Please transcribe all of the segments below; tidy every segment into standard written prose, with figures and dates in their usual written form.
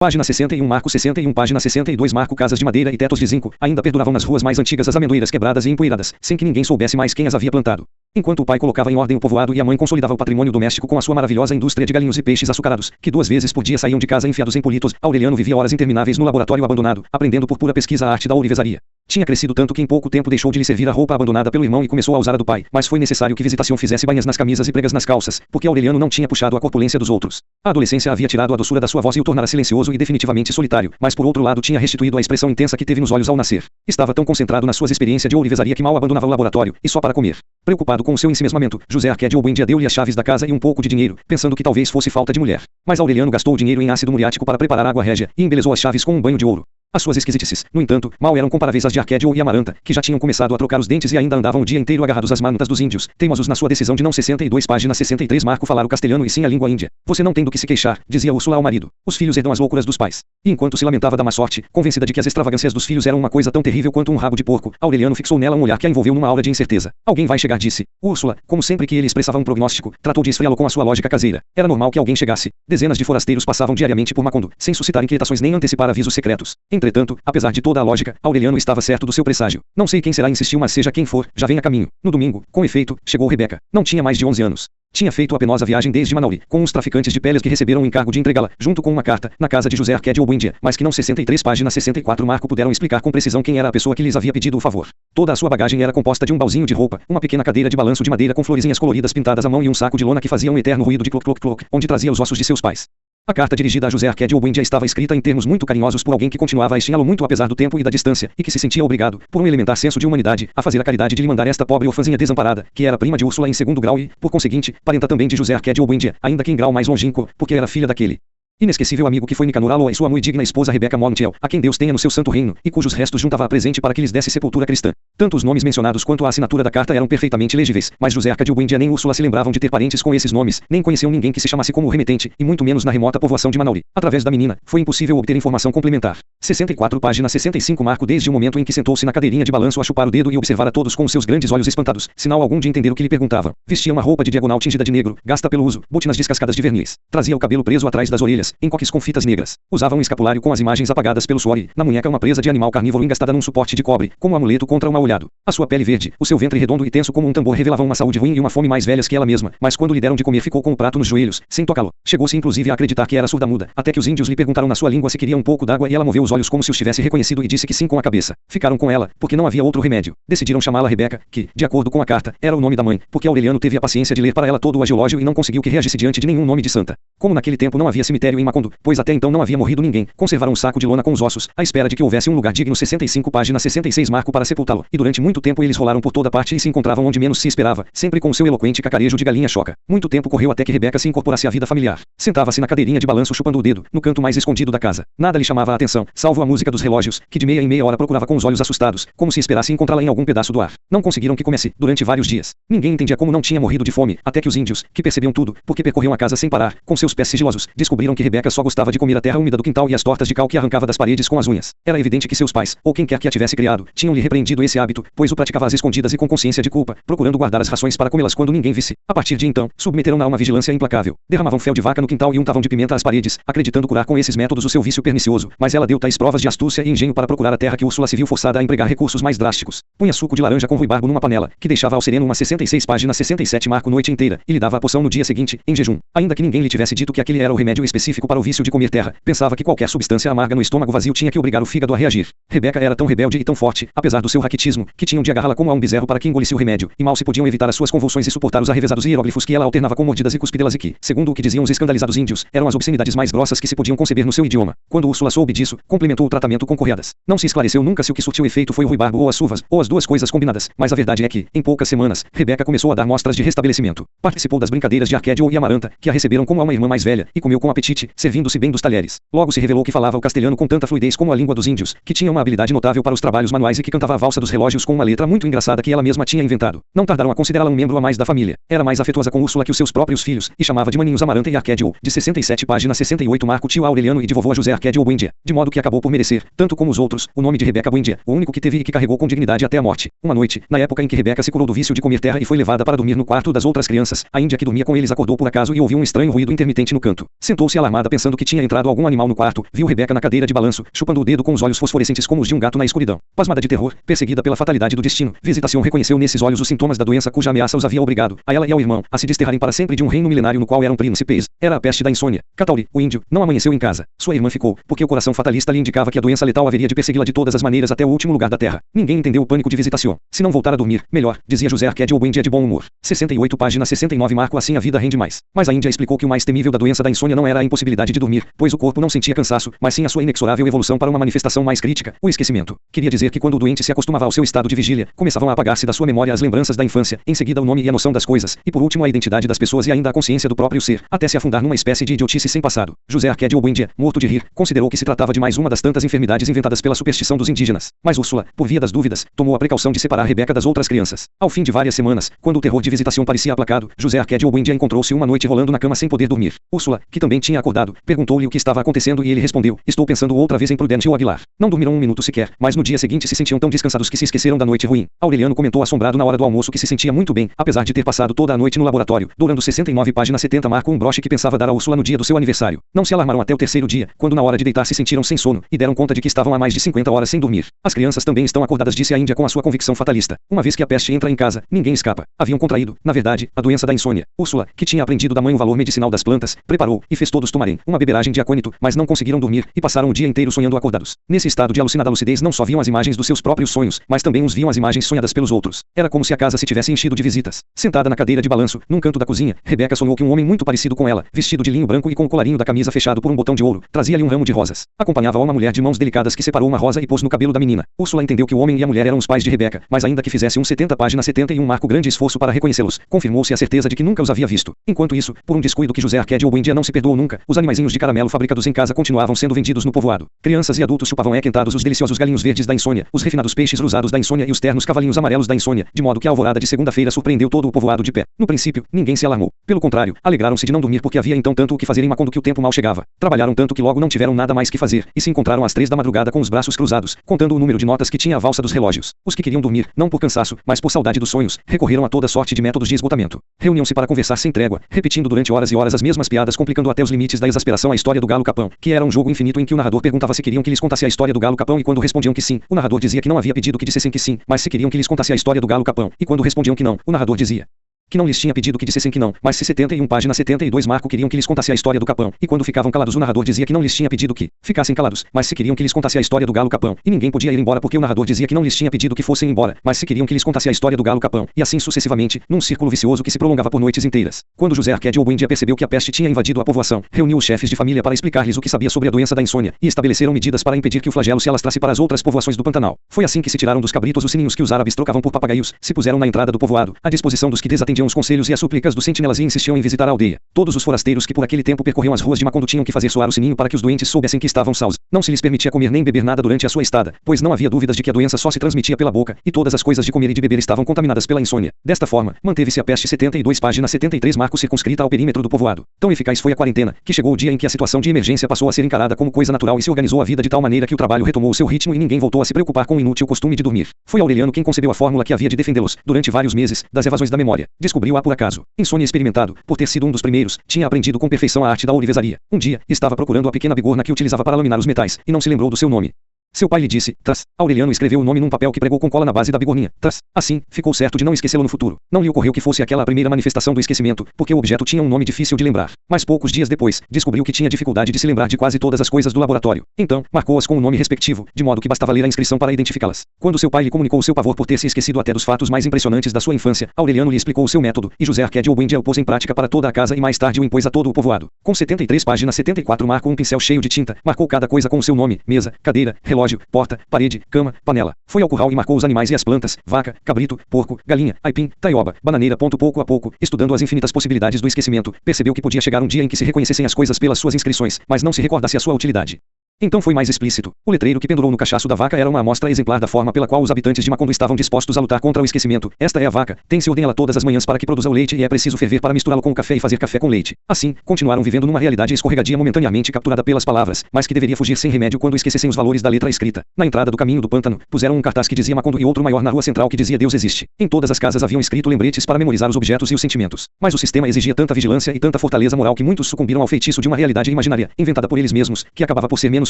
Página 61 Marco 61 Página 62 Marco Casas de madeira e tetos de zinco, ainda perduravam nas ruas mais antigas as amendoeiras quebradas e empoeiradas, sem que ninguém soubesse mais quem as havia plantado. Enquanto o pai colocava em ordem o povoado e a mãe consolidava o patrimônio doméstico com a sua maravilhosa indústria de galinhos e peixes açucarados, que 2 vezes por dia saíam de casa enfiados em politos, Aureliano vivia horas intermináveis no laboratório abandonado, aprendendo por pura pesquisa a arte da ourivesaria. Tinha crescido tanto que em pouco tempo deixou de lhe servir a roupa abandonada pelo irmão e começou a usar a do pai, mas foi necessário que Visitação fizesse banhas nas camisas e pregas nas calças, porque Aureliano não tinha puxado a corpulência dos outros. A adolescência havia tirado a doçura da sua voz e o tornara silencioso e definitivamente solitário, mas por outro lado tinha restituído a expressão intensa que teve nos olhos ao nascer. Estava tão concentrado nas suas experiências de ourivesaria que mal abandonava o laboratório, e só para comer. Preocupado com o seu ensimesmamento, José Arquédio Buendia deu-lhe as chaves da casa e um pouco de dinheiro, pensando que talvez fosse falta de mulher. Mas Aureliano gastou o dinheiro em ácido muriático para preparar água régia, e embelezou as chaves com um banho de ouro. As suas esquisitices, no entanto, mal eram comparáveis às de Arquédio e Amaranta, que já tinham começado a trocar os dentes e ainda andavam o dia inteiro agarrados às mantas dos índios, teimosos na sua decisão de não 62 Página 63 Marco falar o castelhano e sim a língua índia. Você não tem do que se queixar, dizia Úrsula ao marido. Os filhos herdam as loucuras dos pais. E enquanto se lamentava da má sorte, convencida de que as extravagâncias dos filhos eram uma coisa tão terrível quanto um rabo de porco, Aureliano fixou nela um olhar que a envolveu numa aura de incerteza. Alguém vai chegar, disse. Úrsula, como sempre que ele expressava um prognóstico, tratou de esfriá-lo com a sua lógica caseira. Era normal que alguém chegasse. Dezenas de forasteiros passavam diariamente por Macondo, sem suscitar inquietações nem antecipar avisos secretos. Entretanto, apesar de toda a lógica, Aureliano estava certo do seu presságio. Não sei quem será, insistiu, mas seja quem for, já vem a caminho. No domingo, com efeito, chegou Rebeca. Não tinha mais de 11 anos. Tinha feito a penosa viagem desde Manauri, com uns traficantes de peles que receberam o encargo de entregá-la, junto com uma carta, na casa de José Arquédio Buendia, mas que não 63 Página 64 Marco puderam explicar com precisão quem era a pessoa que lhes havia pedido o favor. Toda a sua bagagem era composta de um baúzinho de roupa, uma pequena cadeira de balanço de madeira com florezinhas coloridas pintadas à mão e um saco de lona que fazia um eterno ruído de cloc-cloc-cloc, onde trazia os ossos de seus pais. A carta dirigida a José Arquédio Buendia estava escrita em termos muito carinhosos por alguém que continuava a estimá-lo muito apesar do tempo e da distância, e que se sentia obrigado, por um elementar senso de humanidade, a fazer a caridade de lhe mandar esta pobre orfãzinha desamparada, que era prima de Úrsula em segundo grau e, por conseguinte, parenta também de José Arquédio Buendia, ainda que em grau mais longínquo, porque era filha daquele inesquecível amigo que foi Nicanor Aloa e sua muito digna esposa Rebeca Montiel, a quem Deus tenha no seu santo reino, e cujos restos juntava a presente para que lhes desse sepultura cristã. Tanto os nomes mencionados quanto a assinatura da carta eram perfeitamente legíveis, mas José Arquédio Buendia nem Úrsula se lembravam de ter parentes com esses nomes, nem conheciam ninguém que se chamasse como o remetente, e muito menos na remota povoação de Manauri. Através da menina, foi impossível obter informação complementar. 64 Página 65 Marco desde o momento em que sentou-se na cadeirinha de balanço a chupar o dedo e observar a todos com os seus grandes olhos espantados, sinal algum de entender o que lhe perguntavam. Vestia uma roupa de diagonal tingida de negro, gasta pelo uso, botinas descascadas de verniz. Trazia o cabelo preso atrás das orelhas, em coques com fitas negras. Usava um escapulário com as imagens apagadas pelo suor e, na munheca, uma presa de animal carnívoro engastada num suporte de cobre, como amuleto contra o mal-olhado. A sua pele verde, o seu ventre redondo e tenso como um tambor revelavam uma saúde ruim e uma fome mais velhas que ela mesma, mas quando lhe deram de comer ficou com o prato nos joelhos, sem tocá-lo. Chegou-se inclusive a acreditar que era surda-muda, até que os índios lhe perguntaram na sua língua se queria um pouco d'água e ela moveu os olhos como se os tivesse reconhecido e disse que sim com a cabeça. Ficaram com ela, porque não havia outro remédio. Decidiram chamá-la Rebeca, que, de acordo com a carta, era o nome da mãe, porque Aureliano teve a paciência de ler para ela todo o agiológio e não conseguiu que reagisse diante de nenhum nome de santa. Como naquele tempo não havia cemitério em Macondo, pois até então não havia morrido ninguém, conservaram um saco de lona com os ossos, à espera de que houvesse um lugar digno 65 Página 66 Marco para sepultá-lo, e durante muito tempo eles rolaram por toda parte e se encontravam onde menos se esperava, sempre com o seu eloquente cacarejo de galinha choca. Muito tempo correu até que Rebeca se incorporasse à vida familiar. Sentava-se na cadeirinha de balanço chupando o dedo, no canto mais escondido da casa. Nada lhe chamava a atenção, salvo a música dos relógios, que de meia em meia hora procurava com os olhos assustados, como se esperasse encontrá-la em algum pedaço do ar. Não conseguiram que comesse, durante vários dias. Ninguém entendia como não tinha morrido de fome, até que os índios, que percebiam tudo, porque percorriam a casa sem parar, com seus pés sigilosos, descobriram que Rebeca só gostava de comer a terra úmida do quintal e as tortas de cal que arrancava das paredes com as unhas. Era evidente que seus pais, ou quem quer que a tivesse criado, tinham-lhe repreendido esse hábito, pois o praticava às escondidas e com consciência de culpa, procurando guardar as rações para comê-las quando ninguém visse. A partir de então, submeteram-na a uma vigilância implacável. Derramavam fel de vaca no quintal e untavam de pimenta as paredes, acreditando curar com esses métodos o seu vício pernicioso, mas ela deu tais provas de astúcia e engenho para procurar a terra que Úrsula se viu forçada a empregar recursos mais drásticos. Punha suco de laranja com ruibarbo numa panela, que deixava ao sereno uma 66 Página 67 Marco noite inteira, e lhe dava a poção no dia seguinte, em jejum. Ainda que ninguém lhe tivesse dito que aquele era o remédio específico para o vício de comer terra, pensava que qualquer substância amarga no estômago vazio tinha que obrigar o fígado a reagir. Rebeca era tão rebelde e tão forte, apesar do seu raquitismo, que tinham de agarrá-la como a um bezerro para que engolisse o remédio, e mal se podiam evitar as suas convulsões e suportar os arrevesados hieróglifos que ela alternava com mordidas e cuspidelas e que, segundo o que diziam os escandalizados índios, eram as obscenidades mais grossas que se podiam conceber no seu idioma. Quando Úrsula soube disso, complementou o tratamento com correadas. Não se esclareceu nunca se o que surtiu efeito foi o ruibarbo ou as suvas, ou as duas coisas combinadas, mas a verdade é que, em poucas semanas, Rebeca começou a dar mostras de restabelecimento. Participou das brincadeiras de Arquédio e Amaranta, que a receberam como a uma irmã mais velha, e comeu com apetite, servindo-se bem dos talheres. Logo se revelou que falava o castelhano com tanta fluidez como a língua dos índios, que tinha uma habilidade notável para os trabalhos manuais e que cantava a valsa dos relógios relógios com uma letra muito engraçada que ela mesma tinha inventado. Não tardaram a considerá-la um membro a mais da família. Era mais afetuosa com Úrsula que os seus próprios filhos, e chamava de maninhos Amaranta e Arquédio, de 67 página 68 Marco tio a Aureliano e de vovô a José Arquédio Buendia, de modo que acabou por merecer, tanto como os outros, o nome de Rebeca Buendia, o único que teve e que carregou com dignidade até a morte. Uma noite, na época em que Rebeca se curou do vício de comer terra e foi levada para dormir no quarto das outras crianças, a índia que dormia com eles acordou por acaso e ouviu um estranho ruído intermitente no canto. Sentou-se alarmada pensando que tinha entrado algum animal no quarto, viu Rebeca na cadeira de balanço, chupando o dedo com os olhos fosforescentes como os de um gato na escuridão. Pasmada de terror, perseguida pela fatalidade do destino, Visitação reconheceu nesses olhos os sintomas da doença cuja ameaça os havia obrigado, a ela e ao irmão, a se desterrarem para sempre de um reino milenário no qual eram príncipes. Era a peste da insônia. Catauri, o índio, não amanheceu em casa. Sua irmã ficou, porque o coração fatalista lhe indicava que a doença letal haveria de persegui-la de todas as maneiras até o último lugar da terra. Ninguém entendeu o pânico de Visitação. Se não voltar a dormir, melhor, dizia José Arquédio Buendia de bom humor. 68 página 69 Marco assim a vida rende mais. Mas a índia explicou que o mais temível da doença da insônia não era a impossibilidade de dormir, pois o corpo não sentia cansaço, mas sim a sua inexorável evolução para uma manifestação mais crítica, o esquecimento. Queria dizer que quando o doente se acostumava ao seu estado de vigília, começavam a apagar-se da sua memória as lembranças da infância, em seguida o nome e a noção das coisas, e por último a identidade das pessoas e ainda a consciência do próprio ser, até se afundar numa espécie de idiotice sem passado. José Arquédio Buendia, morto de rir, considerou que se tratava de mais uma das tantas enfermidades inventadas pela superstição dos indígenas. Mas Úrsula, por via das dúvidas, tomou a precaução de separar Rebeca das outras crianças. Ao fim de várias semanas, quando o terror de Visitação parecia aplacado, José Arquédio Buendia encontrou-se uma noite rolando na cama sem poder dormir. Úrsula, que também tinha acordado, perguntou-lhe o que estava acontecendo e ele respondeu: estou pensando outra vez em Prudentio Aguilar. Não dormiram um minuto sequer, mas no dia seguinte se sentiam tão descansados que se esqueceram da noite ruim. Aureliano comentou assombrado na hora do almoço que se sentia muito bem, apesar de ter passado toda a noite no laboratório, dourando 69 página 70 Marco um broche que pensava dar a Úrsula no dia do seu aniversário. Não se alarmaram até o terceiro dia, quando na hora de deitar se sentiram sem sono, e deram conta de que estavam há mais de 50 horas sem dormir. As crianças também estão acordadas, disse a índia com a sua convicção fatalista. Uma vez que a peste entra em casa, ninguém escapa. Haviam contraído, na verdade, a doença da insônia. Úrsula, que tinha aprendido da mãe o valor medicinal das plantas, preparou, e fez todos tomarem, uma beberagem de acônito, mas não conseguiram dormir, e passaram o dia inteiro sonhando acordados. Nesse estado de alucinada lucidez não só viam as imagens dos seus próprios sonhos, mas também os viam as imagens sonhadas pelos outros. Era como se a casa se tivesse enchido de visitas. Sentada na cadeira de balanço, num canto da cozinha, Rebeca sonhou que um homem muito parecido com ela, vestido de linho branco e com o colarinho da camisa fechado por um botão de ouro, trazia-lhe um ramo de rosas. Acompanhava-a uma mulher de mãos delicadas que separou uma rosa e pôs no cabelo da menina. Úrsula entendeu que o homem e a mulher eram os pais de Rebeca, mas ainda que fizesse 70 página 71 Marco grande esforço para reconhecê-los, confirmou-se a certeza de que nunca os havia visto. Enquanto isso, por um descuido que José Arquédio Buendia não se perdoou nunca, os animaizinhos de caramelo fabricados em casa continuavam sendo vendidos no povoado. Crianças e adultos chupavam equentados os deliciosos galinhos verdes da insônia, os refinados peixes rosados da insônia e os ternos cavalinhos amarelos da insônia, de modo que a alvorada de segunda-feira surpreendeu todo o povoado de pé. No princípio, ninguém se alarmou. Pelo contrário, alegraram-se de não dormir porque havia então tanto o que fazer em Macondo que o tempo mal chegava. Trabalharam tanto que logo não tiveram nada mais que fazer, e se encontraram às 3 da madrugada com os braços cruzados, contando o número de notas que tinha a valsa dos relógios. Os que queriam dormir, não por cansaço, mas por saudade dos sonhos, recorreram a toda sorte de métodos de esgotamento. Reuniam-se para conversar sem trégua, repetindo durante horas e horas as mesmas piadas, complicando até os limites da exasperação a história do galo capão, que era um jogo infinito em que o narrador perguntava se queriam que lhes contasse a história do galo capão e quando respondiam que sim, o narrador dizia que não havia pedido que dissessem que sim, mas se queriam que lhes contasse a história do galo capão, e quando respondiam que não, o narrador dizia que não lhes tinha pedido que dissessem que não, mas se 71 página 72 Marco queriam que lhes contasse a história do capão, e quando ficavam calados o narrador dizia que não lhes tinha pedido que ficassem calados, mas se queriam que lhes contasse a história do galo capão, e ninguém podia ir embora porque o narrador dizia que não lhes tinha pedido que fossem embora, mas se queriam que lhes contasse a história do galo capão, e assim sucessivamente, num círculo vicioso que se prolongava por noites inteiras. Quando José Arquédio Buendia percebeu que a peste tinha invadido a povoação, reuniu os chefes de família para explicar-lhes o que sabia sobre a doença da insônia, e estabeleceram medidas para impedir que o flagelo se alastrasse para as outras povoações do Pantanal. Foi assim que se tiraram dos cabritos os sininhos que os árabes trocavam por papagaios, se puseram na entrada do povoado, à disposição dos que desatendiam os conselhos e as súplicas dos sentinelas e insistiam em visitar a aldeia. Todos os forasteiros que por aquele tempo percorriam as ruas de Macondo tinham que fazer soar o sininho para que os doentes soubessem que estavam salvos. Não se lhes permitia comer nem beber nada durante a sua estada, pois não havia dúvidas de que a doença só se transmitia pela boca, e todas as coisas de comer e de beber estavam contaminadas pela insônia. Desta forma, manteve-se a peste 72 página 73 Marco circunscrita ao perímetro do povoado. Tão eficaz foi a quarentena, que chegou o dia em que a situação de emergência passou a ser encarada como coisa natural e se organizou a vida de tal maneira que o trabalho retomou o seu ritmo e ninguém voltou a se preocupar com o inútil costume de dormir. Foi Aureliano quem concebeu a fórmula que havia de defendê-los, durante vários meses, das evasões da memória. Descobriu-a por acaso. Insônia experimentado, por ter sido um dos primeiros, tinha aprendido com perfeição a arte da ourivesaria. Um dia, estava procurando a pequena bigorna que utilizava para laminar os metais, e não se lembrou do seu nome. Seu pai lhe disse, Tras. Aureliano escreveu o nome num papel que pregou com cola na base da bigorninha. Tras. Assim, ficou certo de não esquecê-lo no futuro. Não lhe ocorreu que fosse aquela a primeira manifestação do esquecimento, porque o objeto tinha um nome difícil de lembrar. Mas poucos dias depois, descobriu que tinha dificuldade de se lembrar de quase todas as coisas do laboratório. Então, marcou-as com o nome respectivo, de modo que bastava ler a inscrição para identificá-las. Quando seu pai lhe comunicou o seu pavor por ter se esquecido até dos fatos mais impressionantes da sua infância, Aureliano lhe explicou o seu método, e José Arquédio Buendia o pôs em prática para toda a casa e mais tarde o impôs a todo o povoado. Com 73 página 74 marcou um pincel cheio de tinta, marcou cada coisa com o seu nome, mesa, cadeira, relógio, porta, parede, cama, panela. Foi ao curral e marcou os animais e as plantas, vaca, cabrito, porco, galinha, aipim, taioba, bananeira. Pouco a pouco, estudando as infinitas possibilidades do esquecimento, percebeu que podia chegar um dia em que se reconhecessem as coisas pelas suas inscrições, mas não se recordasse a sua utilidade. Então foi mais explícito. O letreiro que pendurou no cachaço da vaca era uma amostra exemplar da forma pela qual os habitantes de Macondo estavam dispostos a lutar contra o esquecimento. Esta é a vaca, tem-se ordem ela todas as manhãs para que produza o leite e é preciso ferver para misturá-lo com o café e fazer café com leite. Assim, continuaram vivendo numa realidade escorregadia momentaneamente capturada pelas palavras, mas que deveria fugir sem remédio quando esquecessem os valores da letra escrita. Na entrada do caminho do pântano, puseram um cartaz que dizia Macondo e outro maior na rua central que dizia Deus existe. Em todas as casas haviam escrito lembretes para memorizar os objetos e os sentimentos. Mas o sistema exigia tanta vigilância e tanta fortaleza moral que muitos sucumbiram ao feitiço de uma realidade imaginária, inventada por eles mesmos, que acabava por ser menos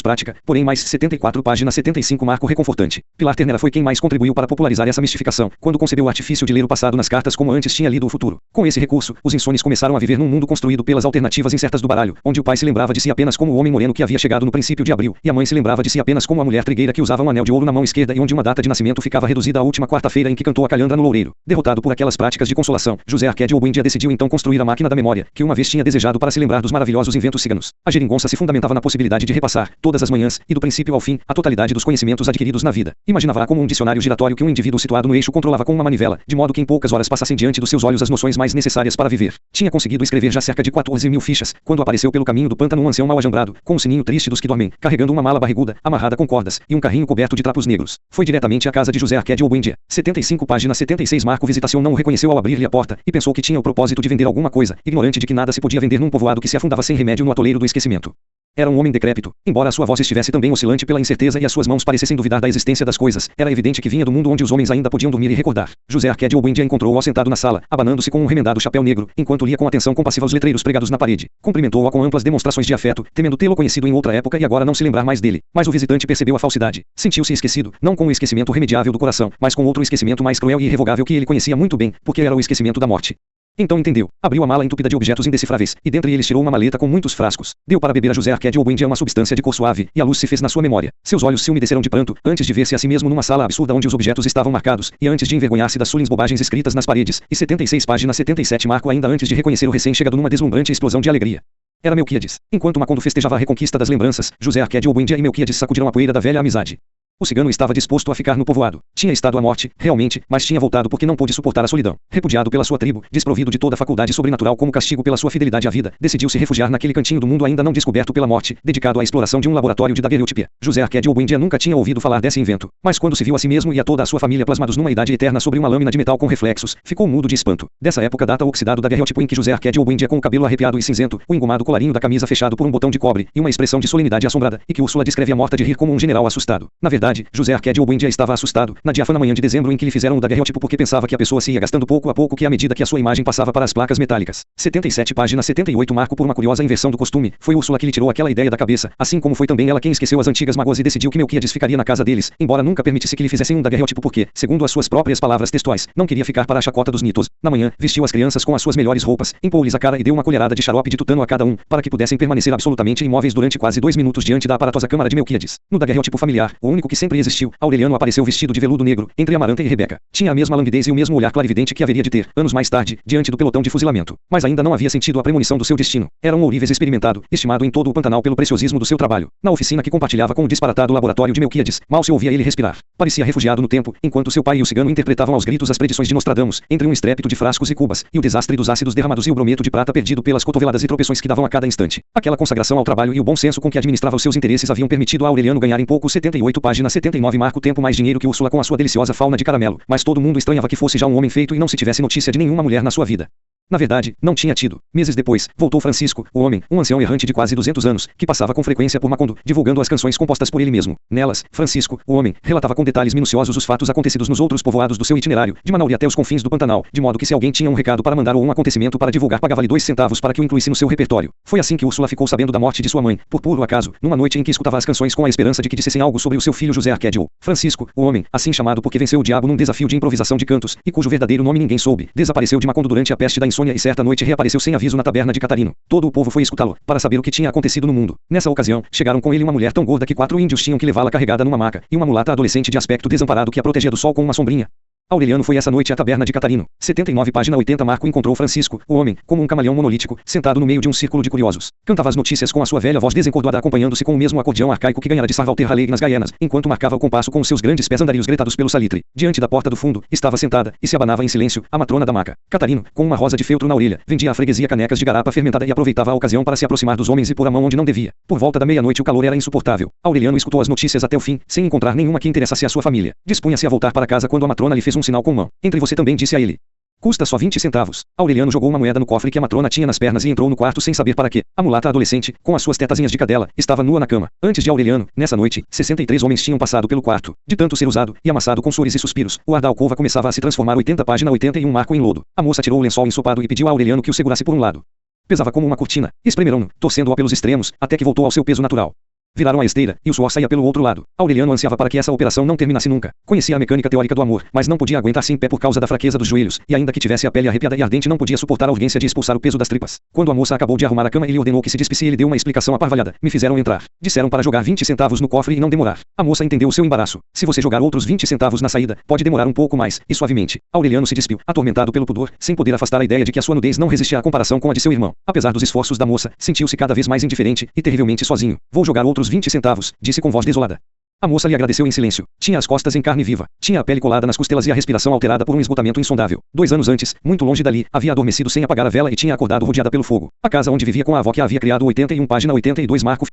prática, porém mais 74 página 75 marco reconfortante. Pilar Ternera foi quem mais contribuiu para popularizar essa mistificação, quando concebeu o artifício de ler o passado nas cartas como antes tinha lido o futuro. Com esse recurso, os insones começaram a viver num mundo construído pelas alternativas incertas do baralho, onde o pai se lembrava de si apenas como o homem moreno que havia chegado no princípio de abril, e a mãe se lembrava de si apenas como a mulher trigueira que usava um anel de ouro na mão esquerda e onde uma data de nascimento ficava reduzida à última quarta-feira em que cantou a calhandra no loureiro. Derrotado por aquelas práticas de consolação, José Arquédio Obuendia decidiu então construir a máquina da memória, que uma vez tinha desejado para se lembrar dos maravilhosos inventos ciganos. A geringonça se fundamentava na possibilidade de repassar, todas as manhãs, e do princípio ao fim, a totalidade dos conhecimentos adquiridos na vida. Imaginava-a como um dicionário giratório que um indivíduo situado no eixo controlava com uma manivela, de modo que em poucas horas passassem diante dos seus olhos as noções mais necessárias para viver. Tinha conseguido escrever já cerca de 14.000 fichas, quando apareceu pelo caminho do pântano um ancião mal ajambrado, com um sininho triste dos que dormem, carregando uma mala barriguda, amarrada com cordas, e um carrinho coberto de trapos negros. Foi diretamente à casa de José Arquédio Obuendia. 75 página 76 marco visitação não o reconheceu ao abrir-lhe a porta, e pensou que tinha o propósito de vender alguma coisa, ignorante de que nada se podia vender num povoado que se afundava sem remédio no atoleiro do esquecimento. Era um homem decrépito, embora a sua voz estivesse também oscilante pela incerteza e as suas mãos parecessem duvidar da existência das coisas, era evidente que vinha do mundo onde os homens ainda podiam dormir e recordar. José Arquédio Obuendia encontrou-o sentado na sala, abanando-se com um remendado chapéu negro, enquanto lia com atenção compassiva os letreiros pregados na parede. Cumprimentou-o com amplas demonstrações de afeto, temendo tê-lo conhecido em outra época e agora não se lembrar mais dele. Mas o visitante percebeu a falsidade. Sentiu-se esquecido, não com o esquecimento remediável do coração, mas com outro esquecimento mais cruel e irrevogável que ele conhecia muito bem, porque era o esquecimento da morte. Então entendeu. Abriu a mala entupida de objetos indecifráveis, e dentre eles tirou uma maleta com muitos frascos. Deu para beber a José Arquédio Obuendia uma substância de cor suave, e a luz se fez na sua memória. Seus olhos se umedeceram de pranto, antes de ver-se a si mesmo numa sala absurda onde os objetos estavam marcados, e antes de envergonhar-se das sulins bobagens escritas nas paredes, e 76 página 77 marco ainda antes de reconhecer o recém-chegado numa deslumbrante explosão de alegria. Era Melquíades. Enquanto Macondo festejava a reconquista das lembranças, José Arquédio Obuendia e Melquíades sacudiram a poeira da velha amizade. O cigano estava disposto a ficar no povoado. Tinha estado à morte, realmente, mas tinha voltado porque não pôde suportar a solidão. Repudiado pela sua tribo, desprovido de toda a faculdade sobrenatural como castigo pela sua fidelidade à vida, decidiu se refugiar naquele cantinho do mundo ainda não descoberto pela morte, dedicado à exploração de um laboratório de daguerreotipia. José Arquédio Obuendia nunca tinha ouvido falar desse invento, mas quando se viu a si mesmo e a toda a sua família plasmados numa idade eterna sobre uma lâmina de metal com reflexos, ficou mudo de espanto. Dessa época data o oxidado daguerreotipo em que José Arquédio Obuendia com o cabelo arrepiado e cinzento, o engomado colarinho da camisa fechado por um botão de cobre, e uma expressão de solenidade assombrada, e que Úrsula descreve a morta de rir como um general assustado. Na verdade, José Arquédio Obuendia estava assustado, na diáfana manhã de dezembro em que lhe fizeram o daguerreotipo porque pensava que a pessoa se ia gastando pouco a pouco que à medida que a sua imagem passava para as placas metálicas. 77 página 78 marco por uma curiosa inversão do costume, foi Úrsula que lhe tirou aquela ideia da cabeça, assim como foi também ela quem esqueceu as antigas mágoas e decidiu que Melquíades ficaria na casa deles, embora nunca permitisse que lhe fizessem um daguerreotipo porque, segundo as suas próprias palavras textuais, não queria ficar para a chacota dos nitos. Na manhã, vestiu as crianças com as suas melhores roupas, impôs-lhes a cara e deu uma colherada de xarope de tutano a cada um, para que pudessem permanecer absolutamente imóveis durante quase 2 minutos diante da aparatosa câmara de Melquíades. No daguerreotipo familiar, o único que sempre existiu, Aureliano apareceu vestido de veludo negro, entre Amaranta e Rebeca. Tinha a mesma languidez e o mesmo olhar clarividente que haveria de ter, anos mais tarde, diante do pelotão de fuzilamento. Mas ainda não havia sentido a premonição do seu destino. Era um ourives experimentado, estimado em todo o Pantanal pelo preciosismo do seu trabalho. Na oficina que compartilhava com o disparatado laboratório de Melquíades, mal se ouvia ele respirar. Parecia refugiado no tempo, enquanto seu pai e o cigano interpretavam aos gritos as predições de Nostradamus, entre um estrépito de frascos e cubas, e o desastre dos ácidos derramados e o brometo de prata perdido pelas cotoveladas e tropeções que davam a cada instante. Aquela consagração ao trabalho e o bom senso com que administrava os seus interesses haviam permitido a Aureliano ganhar em pouco 78 página 79 marco tempo mais dinheiro que Úrsula com a sua deliciosa fauna de caramelo, mas todo mundo estranhava que fosse já um homem feito e não se tivesse notícia de nenhuma mulher na sua vida. Na verdade, não tinha tido. Meses depois, voltou Francisco, o homem, um ancião errante de quase 200 anos, que passava com frequência por Macondo, divulgando as canções compostas por ele mesmo. Nelas, Francisco, o homem, relatava com detalhes minuciosos os fatos acontecidos nos outros povoados do seu itinerário, de Manauri até os confins do Pantanal, de modo que se alguém tinha um recado para mandar ou um acontecimento para divulgar pagava-lhe 2 centavos para que o incluísse no seu repertório. Foi assim que Úrsula ficou sabendo da morte de sua mãe, por puro acaso, numa noite em que escutava as canções com a esperança de que dissessem algo sobre o seu filho José Arquédio. Francisco, o homem, assim chamado porque venceu o diabo num desafio de improvisação de cantos, e cujo verdadeiro nome ninguém soube, desapareceu de Macondo durante a peste da insônia e certa noite apareceu sem aviso na taberna de Catarino. Todo o povo foi escutá-lo, para saber o que tinha acontecido no mundo. Nessa ocasião, chegaram com ele uma mulher tão gorda que 4 índios tinham que levá-la carregada numa maca, e uma mulata adolescente de aspecto desamparado que a protegia do sol com uma sombrinha. Aureliano foi essa noite à taberna de Catarino. 79 página 80 Marco encontrou Francisco, o homem, como um camaleão monolítico, sentado no meio de um círculo de curiosos. Cantava as notícias com a sua velha voz desencordoada acompanhando-se com o mesmo acordeão arcaico que ganhara de Sir Walter Raleigh nas Guianas, enquanto marcava o compasso com os seus grandes pés andarilhos gretados pelo salitre. Diante da porta do fundo, estava sentada, e se abanava em silêncio, a matrona da maca. Catarino, com uma rosa de feltro na orelha, vendia à freguesia canecas de garapa fermentada e aproveitava a ocasião para se aproximar dos homens e pôr a mão onde não devia. Por volta da meia-noite o calor era insuportável. Aureliano escutou as notícias até o fim, sem encontrar nenhuma que interessasse à sua família. Dispunha-se a voltar para casa quando a matrona lhe fez um sinal com mão. Entre você também, disse a ele. Custa só 20 centavos. Aureliano jogou uma moeda no cofre que a matrona tinha nas pernas e entrou no quarto sem saber para quê. A mulata adolescente, com as suas tetazinhas de cadela, estava nua na cama. Antes de Aureliano, nessa noite, 63 homens tinham passado pelo quarto. De tanto ser usado e amassado com suores e suspiros, o ar da alcova começava a se transformar. 80 página 81 Marco em lodo. A moça tirou o lençol ensopado e pediu a Aureliano que o segurasse por um lado. Pesava como uma cortina. Espremeram-no, torcendo-o pelos extremos, até que voltou ao seu peso natural. Viraram a esteira, e o suor saía pelo outro lado. Aureliano ansiava para que essa operação não terminasse nunca. Conhecia a mecânica teórica do amor, mas não podia aguentar-se em pé por causa da fraqueza dos joelhos, e ainda que tivesse a pele arrepiada e ardente não podia suportar a urgência de expulsar o peso das tripas. Quando a moça acabou de arrumar a cama e lhe ordenou que se despisse, ele deu uma explicação aparvalhada. Me fizeram entrar. Disseram para jogar 20 centavos no cofre e não demorar. A moça entendeu o seu embaraço. Se você jogar outros 20 centavos na saída, pode demorar um pouco mais, e suavemente. Aureliano se despiu, atormentado pelo pudor, sem poder afastar a ideia de que a sua nudez não resistia à comparação com a de seu irmão. Apesar dos esforços da moça, sentiu-se cada vez mais indiferente, e terrivelmente sozinho. Vou jogar outros 20 centavos, disse com voz desolada. A moça lhe agradeceu em silêncio. Tinha as costas em carne viva. Tinha a pele colada nas costelas e a respiração alterada por um esgotamento insondável. 2 anos antes, muito longe dali, havia adormecido sem apagar a vela e tinha acordado rodeada pelo fogo. A casa onde vivia com a avó que a havia criado. 81 página 82 Marco